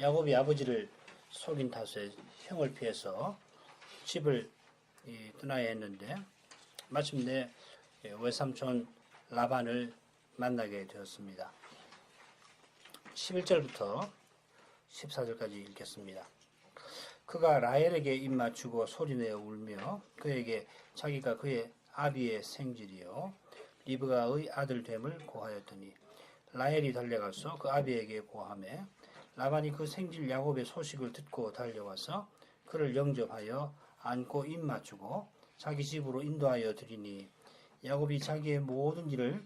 야곱이 아버지를 속인 탓에 형을 피해서 집을 떠나야 했는데 마침내 외삼촌 라반을 만나게 되었습니다. 11절부터 14절까지 읽겠습니다. 그가 라헬에게 입맞추고 소리내어 울며 그에게 자기가 그의 아비의 생질이요 리브가의 아들 됨을 고하였더니 라헬이 달려가서 그 아비에게 고하매 라반이 그 생질 야곱의 소식을 듣고 달려와서 그를 영접하여 안고 입맞추고 자기 집으로 인도하여 드리니 야곱이 자기의 모든 일을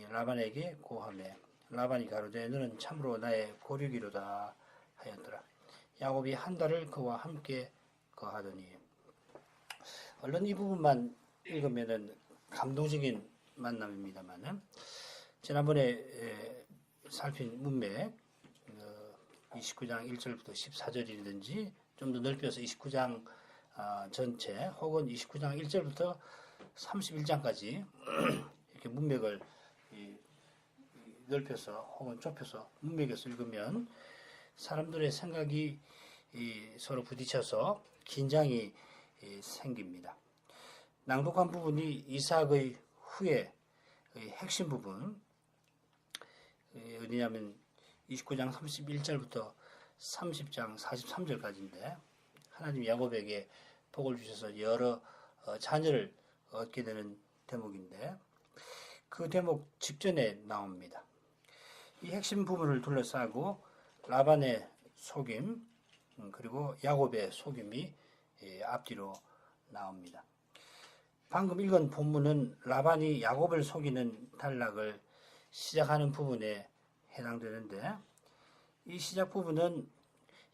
라반에게 고하매 라반이 가로되 너는 참으로 나의 고륙이로다 하였더라. 야곱이 한 달을 그와 함께 거하더니 얼른 이 부분만 읽으면은 감동적인 만남입니다만은 지난번에 살핀 문맥 29장 1절부터 14절이든지 좀 더 넓혀서 29장 전체 혹은 29장 1절부터 31장까지 이렇게 문맥을 넓혀서 혹은 좁혀서 문맥에서 읽으면 사람들의 생각이 서로 부딪혀서 긴장이 생깁니다. 낭독한 부분이 이삭의 후에 핵심 부분 어디냐면 29장 31절부터 30장 43절까지인데 하나님이 야곱에게 복을 주셔서 여러 자녀를 얻게 되는 대목인데 그 대목 직전에 나옵니다. 이 핵심 부분을 둘러싸고 라반의 속임 그리고 야곱의 속임이 앞뒤로 나옵니다. 방금 읽은 본문은 라반이 야곱을 속이는 단락을 시작하는 부분에 해당되는데 이 시작 부분은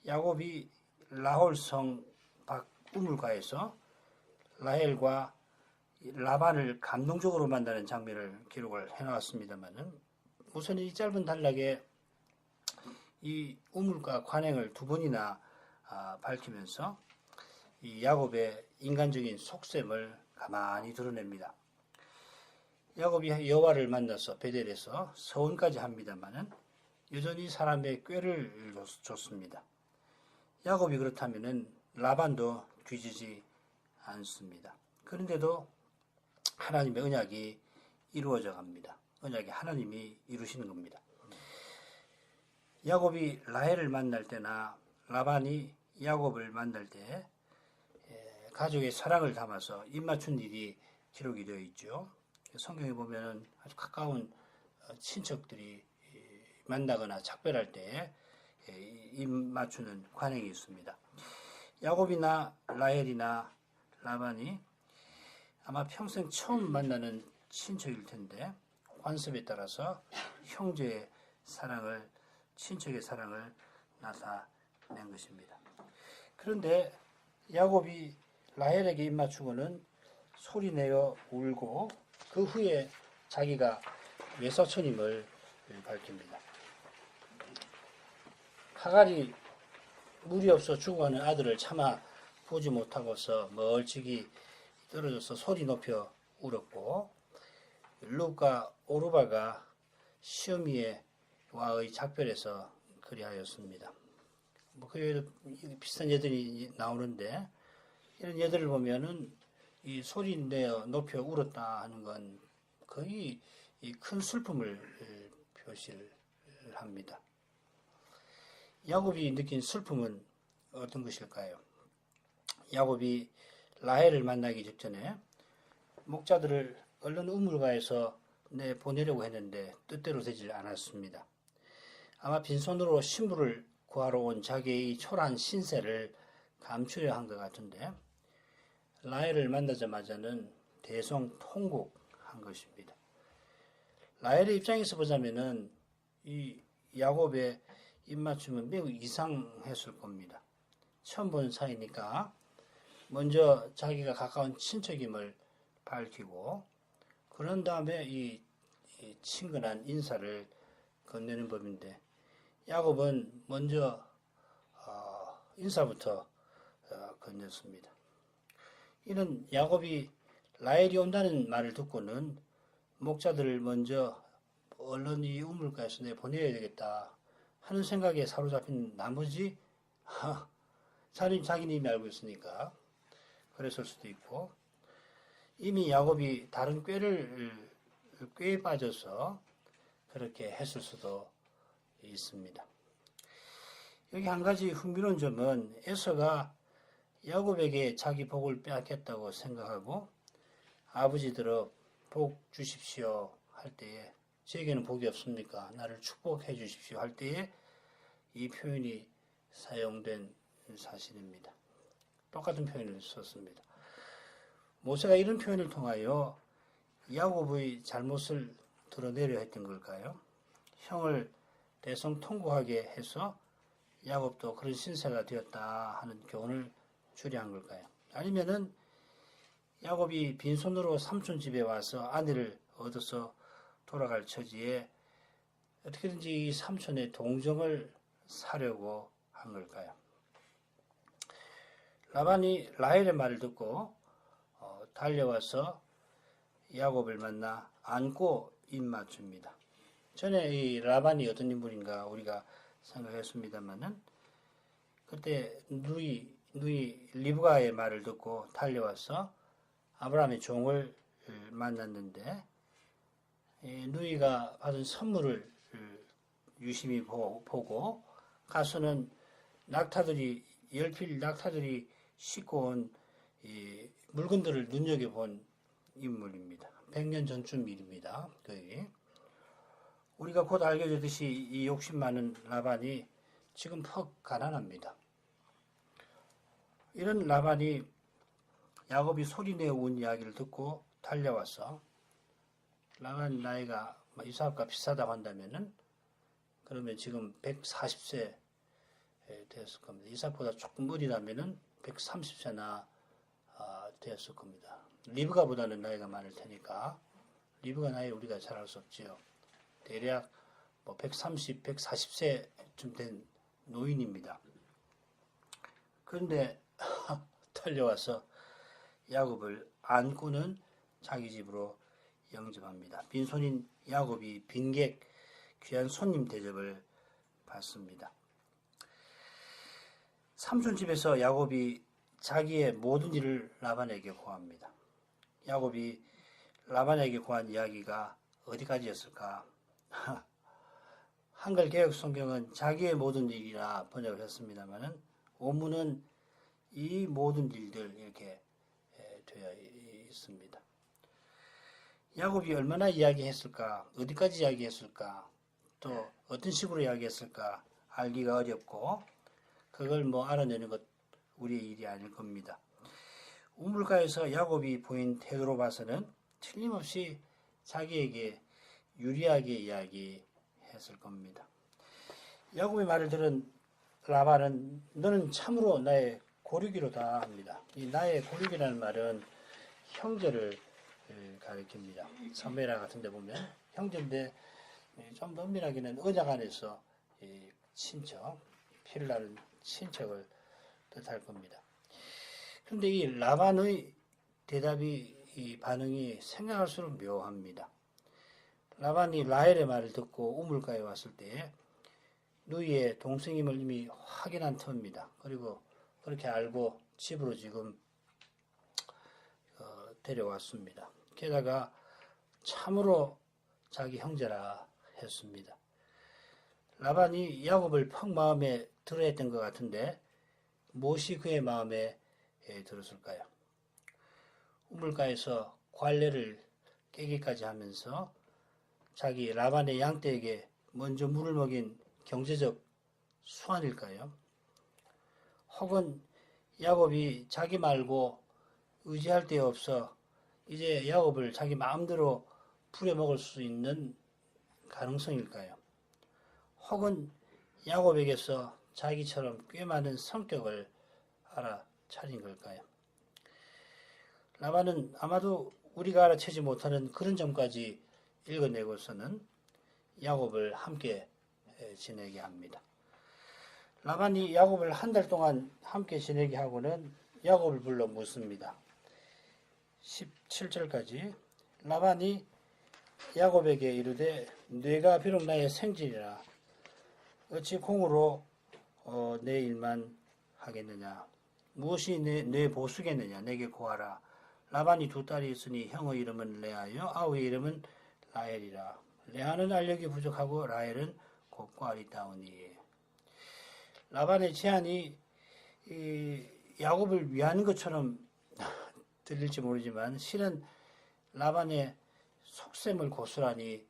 야곱이 라홀성 밖 우물가에서 라헬과 라반을 감동적으로 만나는 장면을 기록을 해놓았습니다만은 우선 이 짧은 단락에 이 우물가 관행을 두 번이나 밝히면서 이 야곱의 인간적인 속셈을 가만히 드러냅니다. 야곱이 여호와를 만나서 베델에서 서원까지 합니다만은 여전히 사람의 꾀를 줬습니다. 야곱이 그렇다면은 라반도 뒤지지 않습니다. 그런데도 하나님의 언약이 이루어져 갑니다. 언약이 하나님이 이루시는 겁니다. 야곱이 라헬을 만날 때나 라반이 야곱을 만날 때 가족의 사랑을 담아서 입맞춘 일이 기록이 되어 있죠. 성경에 보면 아주 가까운 친척들이 만나거나 작별할 때 입맞추는 관행이 있습니다. 야곱이나 라헬이나 라반이 아마 평생 처음 만나는 친척일 텐데 관습에 따라서 형제의 사랑을 친척의 사랑을 나타낸 것입니다. 그런데 야곱이 라헬에게 입맞추고는 소리내어 울고 그 후에 자기가 외사촌임을 밝힙니다. 하갈이 물이 없어 죽어가는 아들을 차마 보지 못하고서 멀찍이 떨어져서 소리 높여 울었고 룻과 오르바가 시어미와의 작별에서 그리하였습니다. 그 외에도 비슷한 예들이 나오는데 이런 예들을 보면은 이 소리 내어 높여 울었다 하는 건 거의 큰 슬픔을 표시를 합니다. 야곱이 느낀 슬픔은 어떤 것일까요? 야곱이 라헬을 만나기 직전에 목자들을 얼른 우물가에서 보내려고 했는데 뜻대로 되질 않았습니다. 아마 빈손으로 신부를 구하러 온 자기의 초라한 신세를 감추려 한 것 같은데 라헬을 만나자마자는 대성통곡한 것입니다. 라헬의 입장에서 보자면은 이 야곱의 입맞춤은 매우 이상했을 겁니다. 처음 본 사이니까 먼저 자기가 가까운 친척임을 밝히고 그런 다음에 이 친근한 인사를 건네는 법인데 야곱은 먼저 인사부터 건넸습니다. 이는 야곱이 라헬이 온다는 말을 듣고는 목자들을 먼저 얼른 이 우물가에서 보내야 되겠다 하는 생각에 사로잡힌 나머지 자기는 이미 알고 있으니까 그랬을 수도 있고, 이미 야곱이 다른 꾀에 빠져서 그렇게 했을 수도 있습니다. 여기 한 가지 흥미로운 점은 에서가 야곱에게 자기 복을 빼앗겼다고 생각하고 아버지들어 복 주십시오 할 때에, 저에게는 복이 없습니까? 나를 축복해 주십시오 할 때에 이 표현이 사용된 사실입니다. 똑같은 표현을 썼습니다. 모세가 이런 표현을 통하여 야곱의 잘못을 드러내려 했던 걸까요? 형을 대성통곡하게 해서 야곱도 그런 신세가 되었다 하는 교훈을 주려 한 걸까요? 아니면은 야곱이 빈손으로 삼촌 집에 와서 아내를 얻어서 돌아갈 처지에 어떻게든지 이 삼촌의 동정을 사려고 한 걸까요? 라반이 라헬의 말을 듣고 달려와서 야곱을 만나 안고 입 맞춥니다. 전에 이 라반이 어떤 인물인가 우리가 생각했습니다만은, 그때 누이 리브가의 말을 듣고 달려와서 아브라함의 종을 만났는데, 누이가 받은 선물을 유심히 보고 가서는 열필 낙타들이 싣고 온 물건들을 눈여겨본 인물입니다. 100년 전쯤 일입니다. 거의. 우리가 곧 알게 되듯이 이 욕심 많은 라반이 지금 퍽 가난합니다. 이런 라반이 야곱이 소리내어 온 이야기를 듣고 달려와서, 라반 나이가 이삭과 비슷하다고 한다면은 그러면 지금 140세 되었을 겁니다. 이삭보다 조금 어리다면은 130세나 되었을 겁니다. 리브가보다는 나이가 많을 테니까 리브가 나이 우리가 잘 알 수 없지요. 대략 130, 140세쯤 된 노인입니다. 그런데 달려와서 야곱을 안고는 자기 집으로 영접합니다. 빈손인 야곱이 빈객, 귀한 손님 대접을 받습니다. 삼촌 집에서 야곱이 자기의 모든 일을 라반에게 고합니다. 야곱이 라반에게 고한 이야기가 어디까지였을까? 한글 개역 성경은 자기의 모든 일이라 번역을 했습니다만은 원문은 이 모든 일들 이렇게 되어 있습니다. 야곱이 얼마나 이야기했을까? 어디까지 이야기했을까? 또 어떤 식으로 이야기했을까? 알기가 어렵고 그걸 알아내는 것 우리의 일이 아닐 겁니다. 우물가에서 야곱이 보인 태도로 봐서는 틀림없이 자기에게 유리하게 이야기했을 겁니다. 야곱의 말을 들은 라반은 너는 참으로 나의 고르기로다 합니다. 이 나의 고르기라는 말은 형제를 가리킵니다. 사무엘하 같은 데 보면 형제인데 좀 더 엄밀하게는 언약 안에서 친척, 피를 나는 친척을 뜻할 겁니다. 그런데 이 라반의 이 반응이 생각할수록 묘합니다. 라반이 라헬의 말을 듣고 우물가에 왔을 때 누이의 동생임을 이미 확인한 터입니다. 그리고 그렇게 알고 집으로 지금 데려왔습니다. 게다가 참으로 자기 형제라 했습니다. 라반이 야곱을 퍽 마음에 들어했던 것 같은데 무엇이 그의 마음에 들었을까요? 우물가에서 관례를 깨기까지 하면서 자기 라반의 양떼에게 먼저 물을 먹인 경제적 수완일까요? 혹은 야곱이 자기 말고 의지할 데 없어 이제 야곱을 자기 마음대로 부려먹을 수 있는 가능성일까요? 혹은 야곱에게서 자기처럼 꽤 많은 성격을 알아차린 걸까요? 라반은 아마도 우리가 알아채지 못하는 그런 점까지 읽어내고서는 야곱을 함께 지내게 합니다. 라반이 야곱을 한 달 동안 함께 지내게 하고는 야곱을 불러 묻습니다. 17절까지 라반이 야곱에게 이르되 네가 비록 나의 생질이라 어찌 공으로 내 일만 하겠느냐? 무엇이 내 보수겠느냐? 내게 고하라. 라반이 두 딸이 있으니 형의 이름은 레아요 아우의 이름은 라헬이라. 레아는 알력이 부족하고 라헬은 곱고 아리따우니. 라반의 제안이 야곱을 위하는 것처럼 들릴지 모르지만 실은 라반의 속셈을 고스란히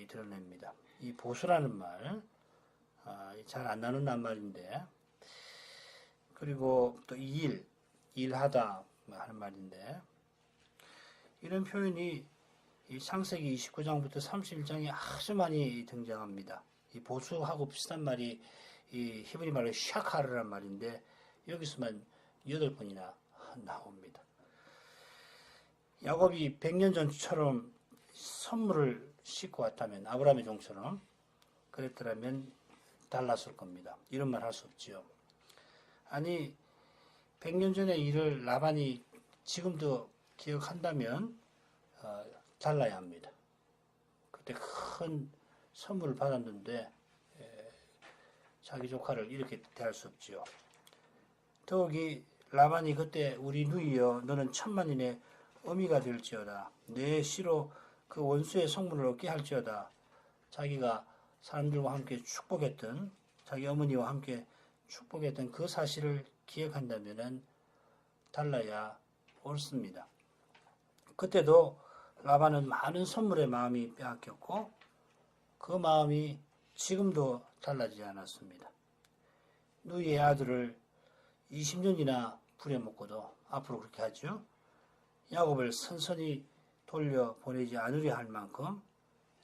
드러냅니다. 이 보수라는 말 잘 안 나눈단 말인데, 그리고 또 일하다 하는 말인데, 이런 표현이 이 창세기 29장부터 31장에 아주 많이 등장합니다. 이 보수하고 비슷한 말이 이 히브리 말로 샤카르란 말인데 여기서만 8번이나 나옵니다. 야곱이 100년 전처럼 선물을 싣고 왔다면, 아브라함의 종처럼 그랬더라면 달랐을 겁니다. 이런 말 할 수 없지요. 아니 100년 전의 일을 라반이 지금도 기억한다면 달라야 합니다. 그때 큰 선물을 받았는데 자기 조카를 이렇게 대할 수 없지요. 더욱이 라반이 그때 우리 누이여 너는 천만인의 어미가 될지어다. 내 씨로 그 원수의 성물을 얻게 할지어다. 자기가 사람들과 함께 축복했던, 자기 어머니와 함께 축복했던 그 사실을 기억한다면 달라야 옳습니다. 그때도 라반은 많은 선물의 마음이 빼앗겼고 그 마음이 지금도 달라지지 않았습니다. 누이의 아들을 20년이나 부려먹고도 앞으로 그렇게 하죠. 야곱을 선선히 돌려보내지 않으려 할 만큼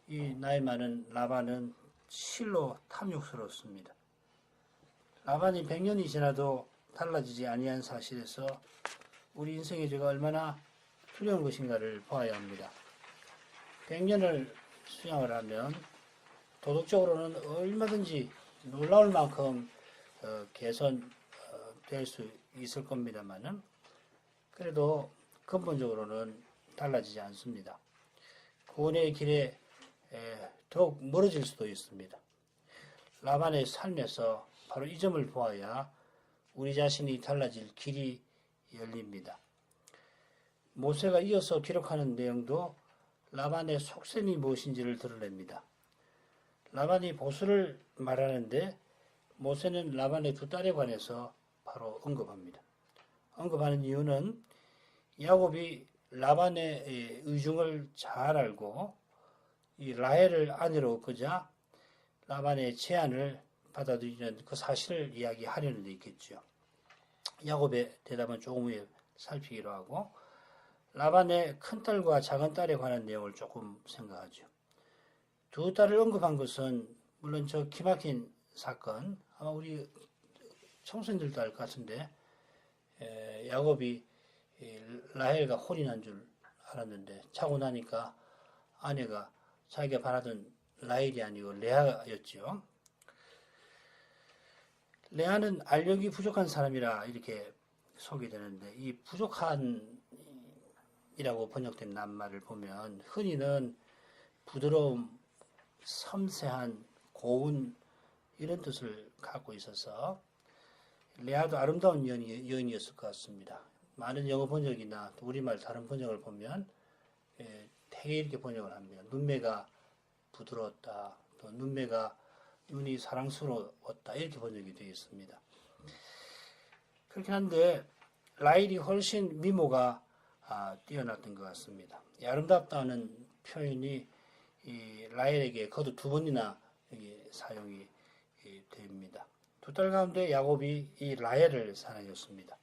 이 나이 많은 라반은 실로 탐욕스럽습니다. 라반이 100년이 지나도 달라지지 아니한 사실에서 우리 인생의 죄가 얼마나 두려운 것인가를 보아야 합니다. 100년을 수양을 하면 도덕적으로는 얼마든지 놀라울 만큼 개선될 수 있을 겁니다만은 그래도 근본적으로는 달라지지 않습니다. 구원의 길에 더욱 멀어질 수도 있습니다. 라반의 삶에서 바로 이 점을 보아야 우리 자신이 달라질 길이 열립니다. 모세가 이어서 기록하는 내용도 라반의 속셈이 무엇인지를 드러냅니다. 라반이 보수를 말하는데 모세는 라반의 두 딸에 관해서 바로 언급합니다. 언급하는 이유는 야곱이 라반의 의중을 잘 알고 이 라헬을 아내로 얻고자 라반의 제안을 받아들이는 그 사실을 이야기하려는 데 있겠죠. 야곱의 대답은 조금 후에 살피기로 하고 라반의 큰딸과 작은딸에 관한 내용을 조금 생각하죠. 두 딸을 언급한 것은 물론 저 기막힌 사건, 아마 우리 청소년들도 알 것 같은데 야곱이 라헬과 혼인한 줄 알았는데 자고 나니까 아내가 자기가 바라던 라헬이 아니고 레아였죠. 레아는 알력이 부족한 사람이라 이렇게 소개되는데 이 부족한이라고 번역된 낱말을 보면 흔히는 부드러움, 섬세한, 고운 이런 뜻을 갖고 있어서 레아도 아름다운 여인이었을 것 같습니다. 많은 영어 번역이나 우리말 다른 번역을 보면 되게 이렇게 번역을 합니다. 눈매가 부드러웠다, 또 눈이 사랑스러웠다 이렇게 번역이 되어 있습니다. 그렇긴 한데 라헬이 훨씬 미모가 뛰어났던 것 같습니다. 이 아름답다는 표현이 이 라헬에게 거듭 두 번이나 여기 사용이 됩니다. 두 딸 가운데 야곱이 이 라헬을 사랑했습니다.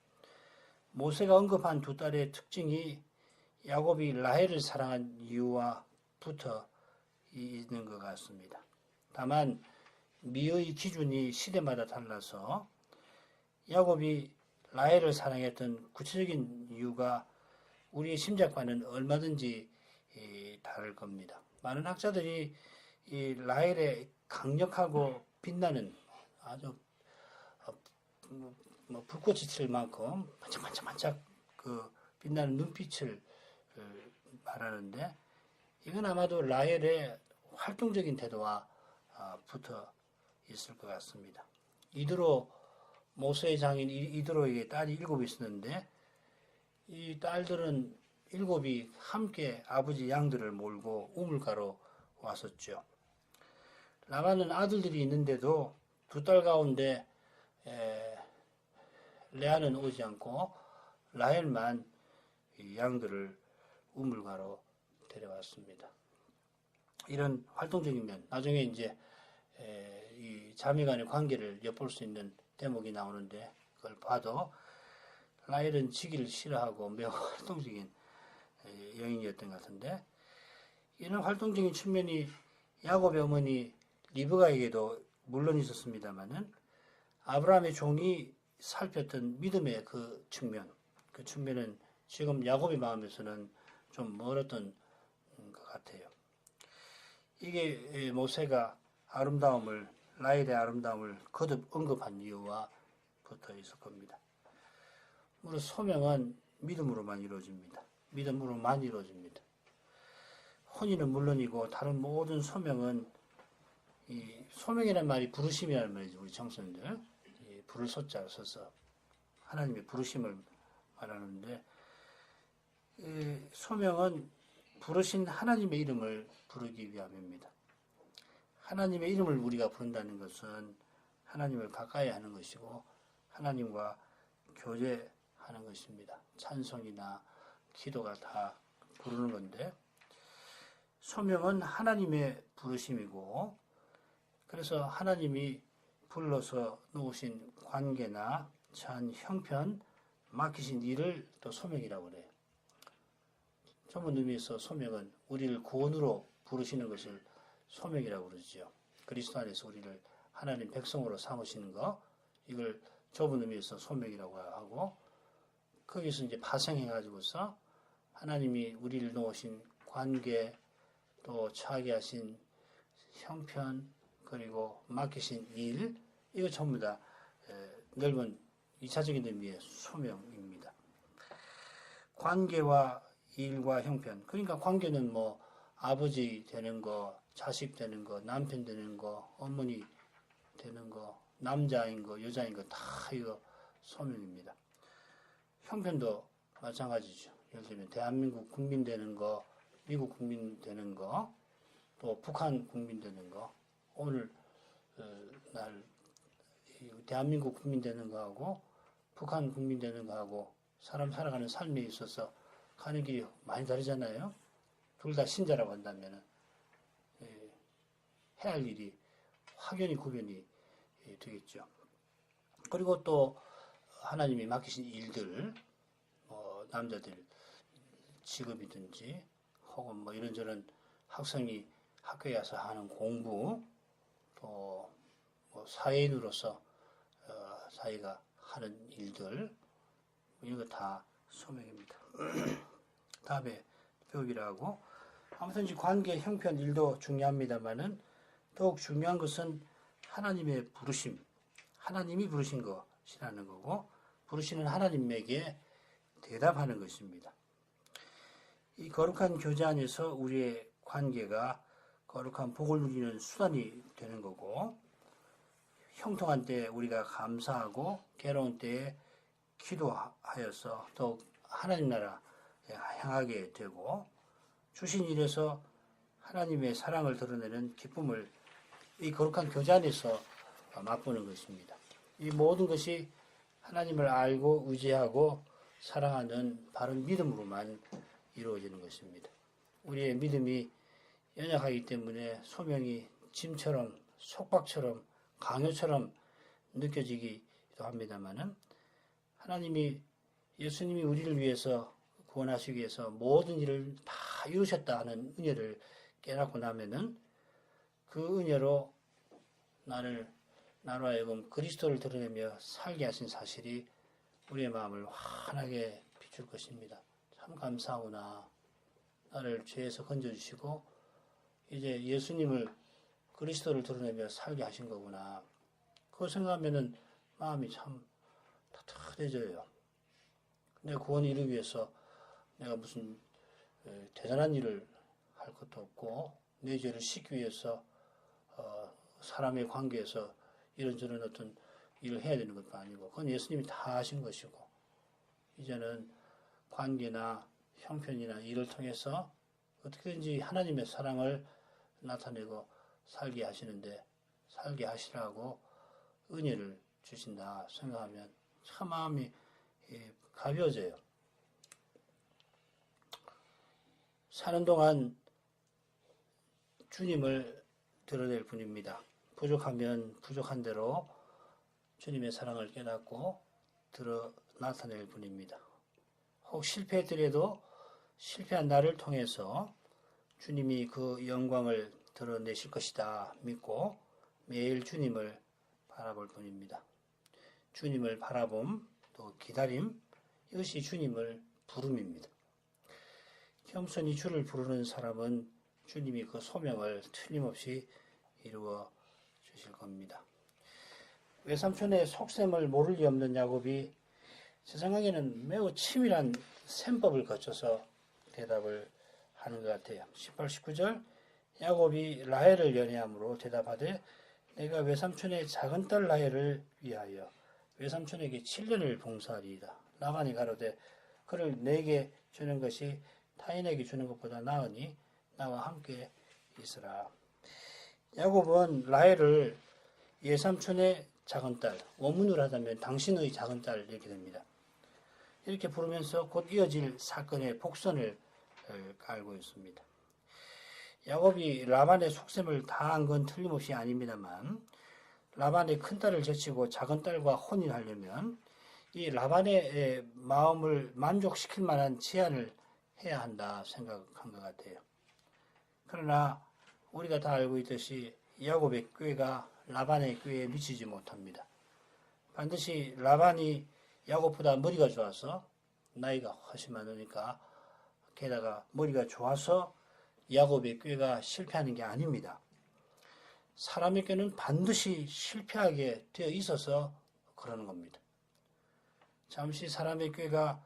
모세가 언급한 두 딸의 특징이 야곱이 라헬을 사랑한 이유와 붙어 있는 것 같습니다. 다만 미의 기준이 시대마다 달라서 야곱이 라헬을 사랑했던 구체적인 이유가 우리의 심작과는 얼마든지 다를 겁니다. 많은 학자들이 이 라헬의 강력하고 빛나는 아주 불꽃이 칠 만큼 반짝반짝 그 빛나는 눈빛을 말하는데 이건 아마도 라헬의 활동적인 태도와 붙어 있을 것 같습니다. 이드로 모세의 장인 이드로에게 딸이 7이 있었는데 이 딸들은 7이 함께 아버지 양들을 몰고 우물가로 왔었죠. 라반은 아들들이 있는데도 두 딸 가운데 레아는 오지 않고 라헬만 이 양들을 우물가로 데려왔습니다. 이런 활동적인 면, 나중에 이제 이 자매간의 관계를 엿볼 수 있는 대목이 나오는데 그걸 봐도 라헬은 지기를 싫어하고 매우 활동적인 여인이었던 것 같은데 이런 활동적인 측면이 야곱의 어머니 리브가에게도 물론 있었습니다만은 아브라함의 종이 살폈던 믿음의 그 측면은 지금 야곱의 마음에서는 좀 멀었던 것 같아요. 이게 모세가 라헬의 아름다움을 거듭 언급한 이유와 붙어 있을 겁니다. 물론 소명은 믿음으로만 이루어집니다. 믿음으로만 이루어집니다. 혼인은 물론이고 다른 모든 소명은 이 소명이라는 말이 부르심이라는 말이죠. 우리 청소년들 부를 소자를 써서 하나님의 부르심을 말하는데 소명은 부르신 하나님의 이름을 부르기 위함입니다. 하나님의 이름을 우리가 부른다는 것은 하나님을 가까이 하는 것이고 하나님과 교제하는 것입니다. 찬송이나 기도가 다 부르는 건데 소명은 하나님의 부르심이고 그래서 하나님이 불러서 놓으신 관계나 처한 형편, 맡기신 일을 또 소명이라고 그래요. 전문 의미에서 소명은 우리를 구원으로 부르시는 것을 소명이라고 그러죠. 그리스도 안에서 우리를 하나님 백성으로 삼으시는 거, 이걸 좁은 의미에서 소명이라고 하고, 거기서 이제 파생해가지고서 하나님이 우리를 놓으신 관계, 또 처하게 하신 형편, 그리고 맡기신 일, 이거 전부 다 넓은 2차적인 의미의 소명입니다. 관계와 일과 형편, 그러니까 관계는 뭐 아버지 되는 거, 자식 되는 거, 남편 되는 거, 어머니 되는 거, 남자인 거, 여자인 거 다 이거 소명입니다. 형편도 마찬가지죠. 예를 들면 대한민국 국민 되는 거, 미국 국민 되는 거, 또 북한 국민 되는 거, 오늘 날 대한민국 국민 되는 거하고 북한 국민 되는 거하고 사람 살아가는 삶에 있어서 가는 길이 많이 다르잖아요. 둘 다 신자라고 한다면 해야 할 일이 확연히 구별이 되겠죠. 그리고 또 하나님이 맡기신 일들, 남자들 직업이든지 혹은 뭐 이런저런 학생이 학교에 와서 하는 공부, 또 뭐 사회인으로서 사회가 하는 일들, 이런 거 다 소명입니다. 다음에 교육이라고 아무튼 관계, 형편, 일도 중요합니다만은 더욱 중요한 것은 하나님의 부르심, 하나님이 부르신 것이라는 거고 부르시는 하나님에게 대답하는 것입니다. 이 거룩한 교제 안에서 우리의 관계가 거룩한 복을 누리는 수단이 되는 거고 형통한 때에 우리가 감사하고 괴로운 때에 기도하여서 더욱 하나님 나라에 향하게 되고 주신 일에서 하나님의 사랑을 드러내는 기쁨을 이 거룩한 교제 안에서 맛보는 것입니다. 이 모든 것이 하나님을 알고 의지하고 사랑하는 바른 믿음으로만 이루어지는 것입니다. 우리의 믿음이 연약하기 때문에 소명이 짐처럼 속박처럼 강요처럼 느껴지기도 합니다만은 하나님이 예수님이 우리를 위해서 구원하시기 위해서 모든 일을 다 이루셨다 하는 은혜를 깨닫고 나면은 그 은혜로 나로 하여금 그리스도를 드러내며 살게 하신 사실이 우리의 마음을 환하게 비출 것입니다. 참 감사하구나. 나를 죄에서 건져주시고 이제 예수님을 그리스도를 드러내며 살게 하신 거구나. 그거 생각하면은 마음이 참 따뜻해져요. 내 구원을 이루기 위해서 내가 무슨 대단한 일을 할 것도 없고 내 죄를 씻기 위해서 사람의 관계에서 이런저런 어떤 일을 해야 되는 것도 아니고 그건 예수님이 다 하신 것이고 이제는 관계나 형편이나 일을 통해서 어떻게든지 하나님의 사랑을 나타내고 살게 하시는데 살게 하시라고 은혜를 주신다 생각하면 참 마음이 가벼워져요. 사는 동안 주님을 드러낼 뿐입니다. 부족하면 부족한 대로 주님의 사랑을 깨닫고 나타낼 뿐입니다. 혹 실패했더라도 실패한 나를 통해서 주님이 그 영광을 드러내실 것이다 믿고 매일 주님을 바라볼 뿐입니다. 주님을 바라봄, 또 기다림, 이것이 주님을 부름입니다. 겸손히 주를 부르는 사람은 주님이 그 소명을 틀림없이 이루어 주실 겁니다. 외삼촌의 속셈을 모를 리 없는 야곱이 제 생각에는 매우 치밀한 셈법을 거쳐서 대답을 하는 것 같아요. 18, 19절 야곱이 라헬을 연애함으로 대답하되 내가 외삼촌의 작은 딸 라헬을 위하여 외삼촌에게 7년을 봉사하리이다. 라반이 가로되 그를 내게 주는 것이 타인에게 주는 것보다 나으니 나와 함께 있으라. 야곱은 라헬을 외삼촌의 작은 딸, 원문으로 하자면 당신의 작은 딸 이렇게 됩니다. 이렇게 부르면서 곧 이어질 사건의 복선을 깔고 있습니다. 야곱이 라반의 속셈을 다한 건 틀림없이 아닙니다만 라반의 큰 딸을 제치고 작은 딸과 혼인하려면 이 라반의 마음을 만족시킬 만한 제안을 해야 한다 생각한 것 같아요. 그러나 우리가 다 알고 있듯이 야곱의 꾀가 라반의 꾀에 미치지 못합니다. 반드시 라반이 야곱보다 머리가 좋아서 나이가 훨씬 많으니까 게다가 머리가 좋아서 야곱의 꾀가 실패하는 게 아닙니다. 사람의 꾀는 반드시 실패하게 되어 있어서 그러는 겁니다. 잠시 사람의 꾀가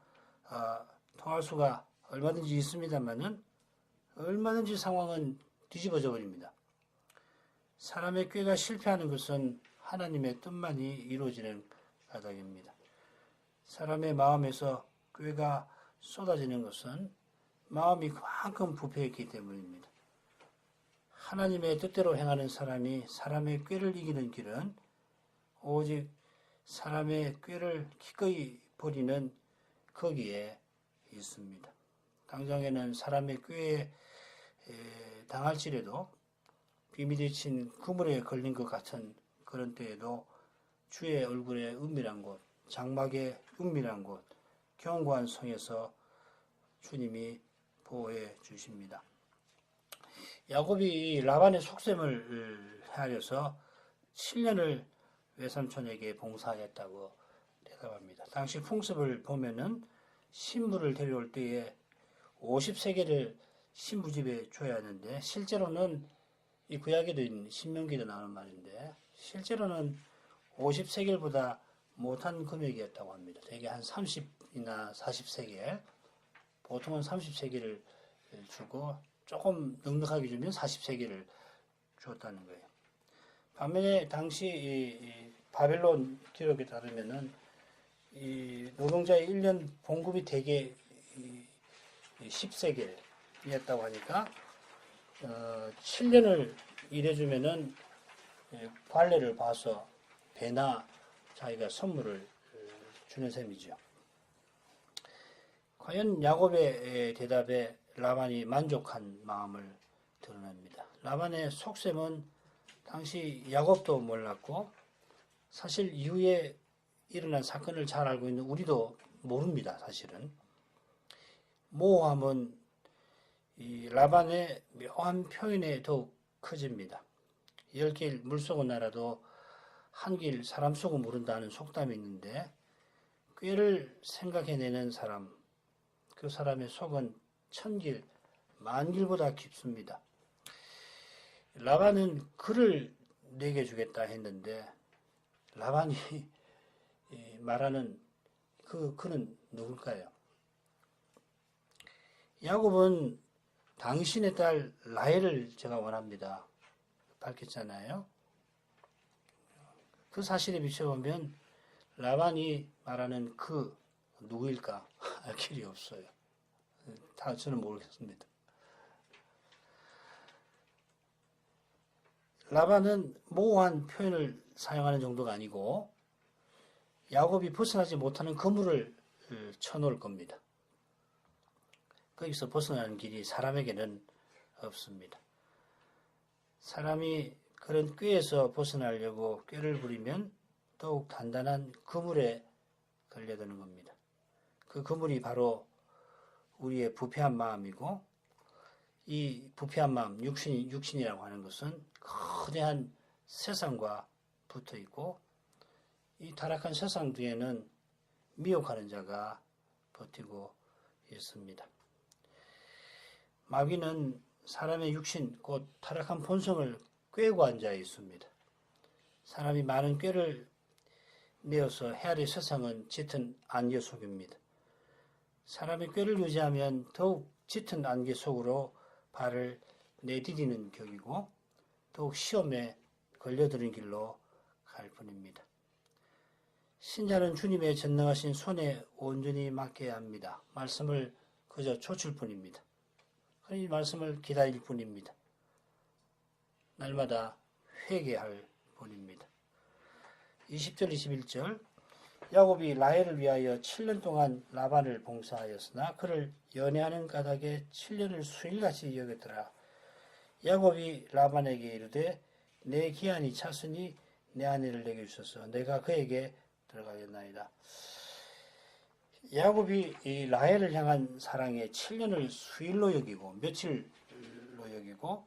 통할 수가 얼마든지 있습니다만은 얼마든지 상황은 뒤집어져 버립니다. 사람의 꾀가 실패하는 것은 하나님의 뜻만이 이루어지는 까닭입니다. 사람의 마음에서 꾀가 쏟아지는 것은 마음이 그만큼 부패했기 때문입니다. 하나님의 뜻대로 행하는 사람이 사람의 꾀를 이기는 길은 오직 사람의 꾀를 기꺼이 버리는 거기에 있습니다. 당장에는 사람의 꾀에 당할지라도 비밀이 친 그물에 걸린 것 같은 그런 때에도 주의 얼굴에 은밀한 곳, 장막의 은밀한 곳, 견고한 성에서 주님이 보호해 주십니다. 야곱이 라반의 속셈을 헤아려서 7년을 외삼촌에게 봉사하였다고 대답합니다. 당시 풍습을 보면은 신부를 데려올 때에 50세겔을 신부 집에 줘야 하는데 실제로는 이 구약에도 있는 신명기도 나오는 말인데 실제로는 50세겔보다 못한 금액이었다고 합니다. 대개 한 30이나 40세겔, 보통은 30세겔을 주고 조금 넉넉하게 주면 40세겔을 줬다는 거예요. 반면에 당시 이 바벨론 기록에 따르면은 이 노동자의 1년 봉급이 대개 10세겔이었다고 하니까 7년을 일해주면은 관례를 봐서 배나 자기가 선물을 주는 셈이죠. 과연 야곱의 대답에 라반이 만족한 마음을 드러냅니다. 라반의 속셈은 당시 야곱도 몰랐고 사실 이후에 일어난 사건을 잘 알고 있는 우리도 모릅니다. 사실은 모호함은 이 라반의 묘한 표현에 더욱 커집니다. 10길 물속은 알아도 한 길 사람 속은 모른다는 속담이 있는데 꾀를 생각해내는 사람, 그 사람의 속은 1000길, 10,000길보다 깊습니다. 라반은 그를 내게 주겠다 했는데 라반이 말하는 그는 누굴까요? 야곱은 당신의 딸 라헬을 제가 원합니다. 밝혔잖아요. 그 사실에 비춰보면 라반이 말하는 그 누구일까 알 길이 없어요. 다 저는 모르겠습니다. 라반은 모호한 표현을 사용하는 정도가 아니고 야곱이 벗어나지 못하는 그물을 쳐놓을 겁니다. 거기서 벗어나는 길이 사람에게는 없습니다. 사람이 그런 꾀에서 벗어나려고 꾀를 부리면 더욱 단단한 그물에 걸려드는 겁니다. 그 그물이 바로 우리의 부패한 마음이고, 이 부패한 마음, 육신이라고 하는 것은 거대한 세상과 붙어 있고, 이 타락한 세상 뒤에는 미혹하는 자가 버티고 있습니다. 마귀는 사람의 육신, 곧 타락한 본성을 꿰고 앉아 있습니다. 사람이 많은 꾀를 내어서 헤아릴 세상은 짙은 안개 속입니다. 사람이 꾀를 유지하면 더욱 짙은 안개 속으로 발을 내디디는 격이고 더욱 시험에 걸려드는 길로 갈 뿐입니다. 신자는 주님의 전능하신 손에 온전히 맡겨야 합니다. 말씀을 그저 좇을 뿐입니다. 이 말씀을 기다릴 뿐입니다. 날마다 회개할 뿐입니다. 20절 21절 야곱이 라헬을 위하여 7년 동안 라반을 봉사하였으나 그를 연애하는 까닭에 7년을 수일같이 여겼더라. 야곱이 라반에게 이르되 내 기한이 찼으니 내 아내를 내게 주소서. 내가 그에게 들어가겠나이다. 야곱이 이 라헬을 향한 사랑에 7년을 수일로 여기고 며칠로 여기고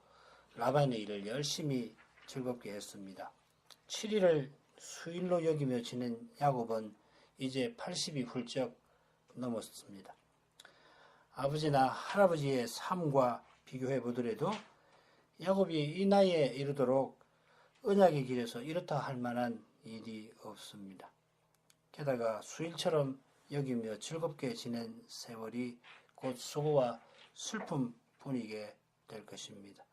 라반의 일을 열심히 즐겁게 했습니다. 7일을 수일로 여기며 지낸 야곱은 이제 80이 훌쩍 넘었습니다. 아버지나 할아버지의 삶과 비교해 보더라도 야곱이 이 나이에 이르도록 언약의 길에서 이렇다 할 만한 일이 없습니다. 게다가 수일처럼 여기며 즐겁게 지낸 세월이 곧 수고와 슬픔뿐이게 될 것입니다.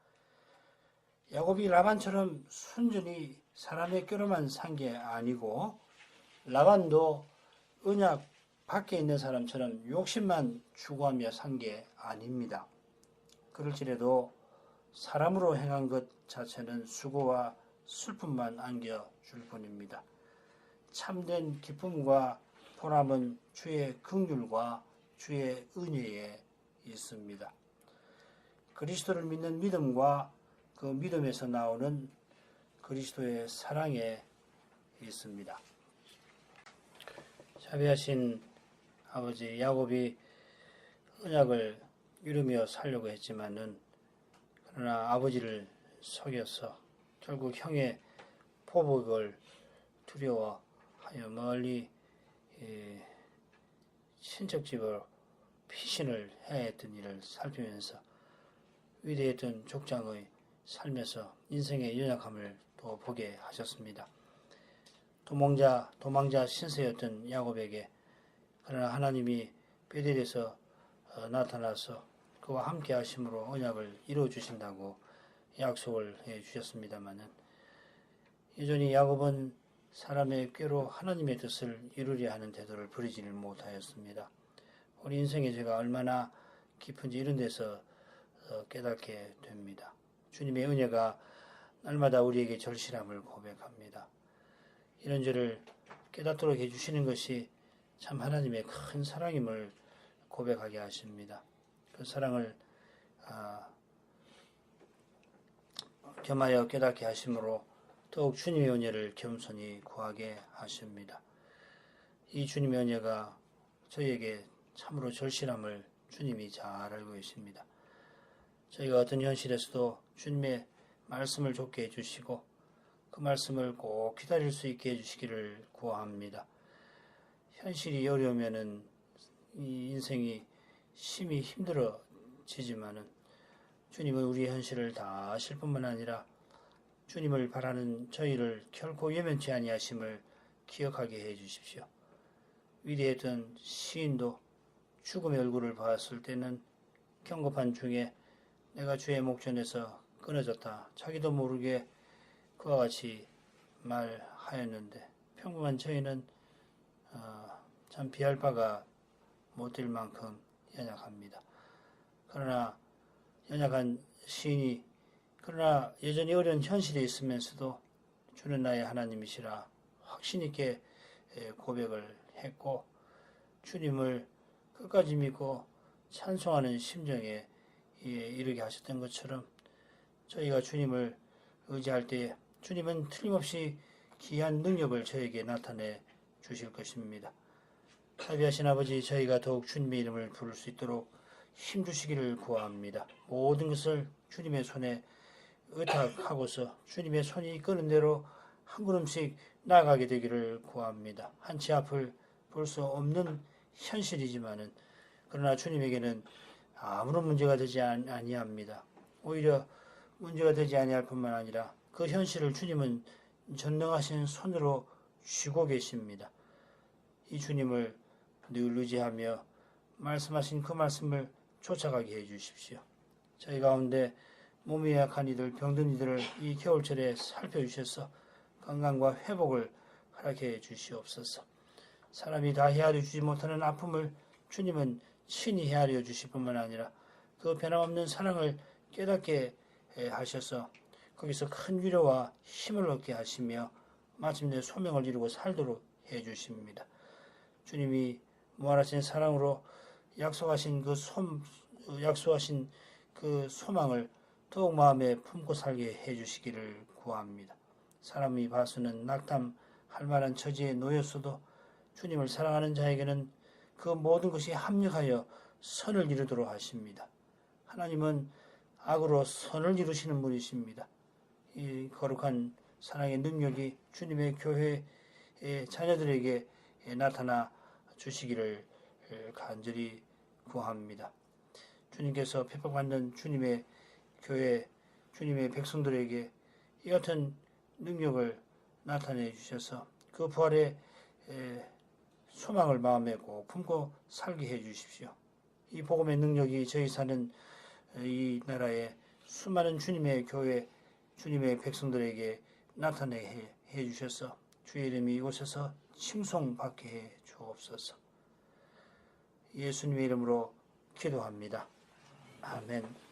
야곱이 라반처럼 순전히 사람의 꾀로만 산 게 아니고 라반도 언약 밖에 있는 사람처럼 욕심만 추구하며 산 게 아닙니다. 그럴지라도 사람으로 행한 것 자체는 수고와 슬픔만 안겨줄 뿐입니다. 참된 기쁨과 보람은 주의 긍휼과 주의 은혜에 있습니다. 그리스도를 믿는 믿음과 그 믿음에서 나오는 그리스도의 사랑에 있습니다. 자비하신 아버지 야곱이 언약을 이루며 살려고 했지만은 그러나 아버지를 속여서 결국 형의 포복을 두려워하여 멀리 친척집으로 피신을 해야 했던 일을 살피면서 위대했던 족장의 삶에서 인생의 연약함을 또 보게 하셨습니다. 도망자 신세였던 야곱에게 그러나 하나님이 베델에서 나타나서 그와 함께 하심으로 언약을 이루어 주신다고 약속을 해 주셨습니다마는 여전히 야곱은 사람의 꾀로 하나님의 뜻을 이루려 하는 태도를 버리지를 못하였습니다. 우리 인생의 죄가 얼마나 깊은지 이런 데서 깨닫게 됩니다. 주님의 은혜가 날마다 우리에게 절실함을 고백합니다. 이런 죄를 깨닫도록 해주시는 것이 참 하나님의 큰 사랑임을 고백하게 하십니다. 그 사랑을 겸하여 깨닫게 하심으로 더욱 주님의 은혜를 겸손히 구하게 하십니다. 이 주님의 은혜가 저희에게 참으로 절실함을 주님이 잘 알고 계십니다. 저희가 어떤 현실에서도 주님의 말씀을 좇게 해주시고 그 말씀을 꼭 기다릴 수 있게 해주시기를 구합니다. 현실이 어려우면은 이 인생이 심히 힘들어지지만은 주님은 우리의 현실을 다 아실 뿐만 아니라 주님을 바라는 저희를 결코 외면치 아니하심을 기억하게 해 주십시오. 위대했던 시인도 죽음의 얼굴을 봤을 때는 경고판 중에 내가 주의 목전에서 끊어졌다. 자기도 모르게 그와 같이 말하였는데 평범한 저희는 참 비할 바가 못 될 만큼 연약합니다. 그러나 연약한 시인이 그러나 여전히 어려운 현실에 있으면서도 주는 나의 하나님이시라 확신 있게 고백을 했고 주님을 끝까지 믿고 찬송하는 심정에 이르게 하셨던 것처럼 저희가 주님을 의지할 때 주님은 틀림없이 귀한 능력을 저에게 나타내 주실 것입니다. 자비하신 아버지, 저희가 더욱 주님의 이름을 부를 수 있도록 힘주시기를 구합니다. 모든 것을 주님의 손에 의탁하고서 주님의 손이 이끄는 대로 한 걸음씩 나아가게 되기를 구합니다. 한치 앞을 볼 수 없는 현실이지만은 그러나 주님에게는 아무런 문제가 되지 아니합니다. 오히려 문제가 되지 아니할 뿐만 아니라 그 현실을 주님은 전능하신 손으로 쥐고 계십니다. 이 주님을 늘 의지하며 말씀하신 그 말씀을 쫓아가게 해주십시오. 저희 가운데 몸이 약한 이들, 병든 이들을 이 겨울철에 살펴주셔서 건강과 회복을 허락해 주시옵소서. 사람이 다 헤아려 주지 못하는 아픔을 주님은 친히 헤아려 주실 뿐만 아니라 그 변함없는 사랑을 깨닫게 하셔서 거기서 큰 위로와 힘을 얻게 하시며 마침내 소명을 이루고 살도록 해 주십니다. 주님이 무한하신 사랑으로 약속하신 그 소망을 더욱 마음에 품고 살게 해 주시기를 구합니다. 사람이 봐서는 낙담할 만한 처지에 놓였어도 주님을 사랑하는 자에게는 그 모든 것이 합력하여 선을 이루도록 하십니다. 하나님은 악으로 선을 이루시는 분이십니다. 이 거룩한 사랑의 능력이 주님의 교회의 자녀들에게 나타나 주시기를 간절히 구합니다. 주님께서 핍박받는 주님의 교회, 주님의 백성들에게 이 같은 능력을 나타내 주셔서 그 부활의 소망을 마음에 꼭 품고 살게 해 주십시오. 이 복음의 능력이 저희 사는 이 나라의 수많은 주님의 교회, 주님의 백성들에게 나타내 해 주셔서 주의 이름이 이곳에서 칭송받게 해 주옵소서. 예수님의 이름으로 기도합니다. 아멘.